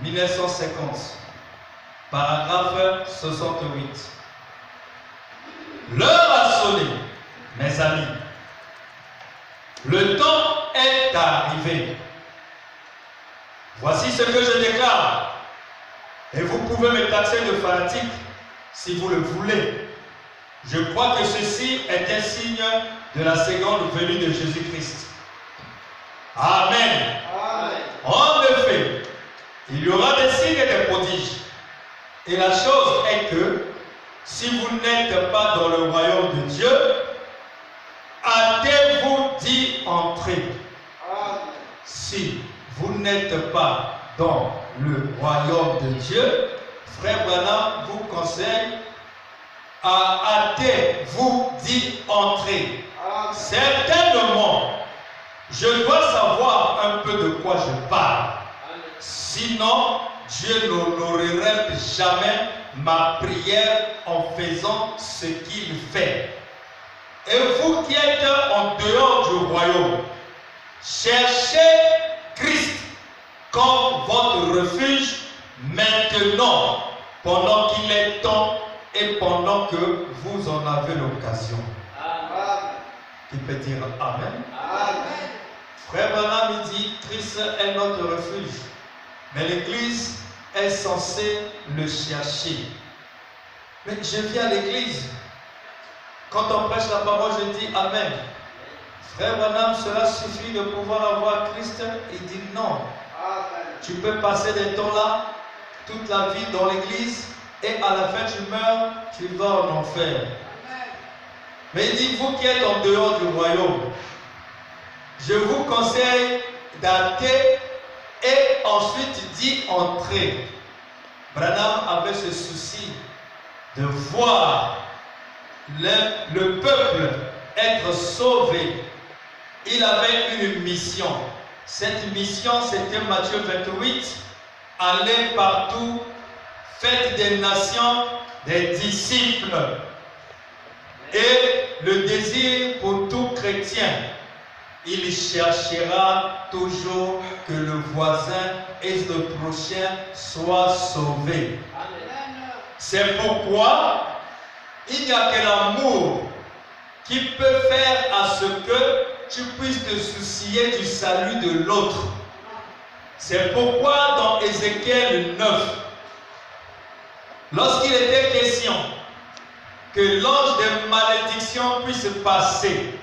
1950, paragraphe 68. L'heure a sonné, mes amis. Le temps est arrivé. Voici ce que je déclare. Et vous pouvez me taxer de fanatique si vous le voulez. Je crois que ceci est un signe de la seconde venue de Jésus-Christ. Amen. Amen. En effet, il y aura des signes et des prodiges. Et la chose est que si vous n'êtes pas dans le royaume de Dieu, hâtez-vous d'y entrer. Amen. Si vous n'êtes pas dans le royaume de Dieu, Frère Branham vous conseille à hâtez-vous d'y entrer. Amen. Certainement, je dois savoir un peu de quoi je parle. Amen. Sinon, Dieu n'honorerait jamais ma prière en faisant ce qu'il fait. Et vous qui êtes en dehors du royaume, cherchez Christ comme votre refuge maintenant, pendant qu'il est temps et pendant que vous en avez l'occasion. Amen. Qui peut dire Amen? Amen. Frère Branham dit, Christ est notre refuge, mais l'Église est censée le chercher. Mais je viens à l'Église. Quand on prêche la parole, je dis Amen. Frère Branham, cela suffit de pouvoir avoir Christ? Il dit non. Amen. Tu peux passer des temps là, toute la vie dans l'Église, et à la fin tu meurs, tu vas en enfer. Amen. Mais il dit, vous qui êtes en dehors du royaume, je vous conseille d'hâter et ensuite d'y entrer. Branham avait ce souci de voir le peuple être sauvé. Il avait une mission. Cette mission, c'était Matthieu 28. Allez partout, faites des nations des disciples. Et le désir pour tout chrétien, il cherchera toujours que le voisin et le prochain soient sauvés. C'est pourquoi il n'y a que l'amour qui peut faire à ce que tu puisses te soucier du salut de l'autre. C'est pourquoi dans Ézéchiel 9, lorsqu'il était question que l'ange de malédiction puisse passer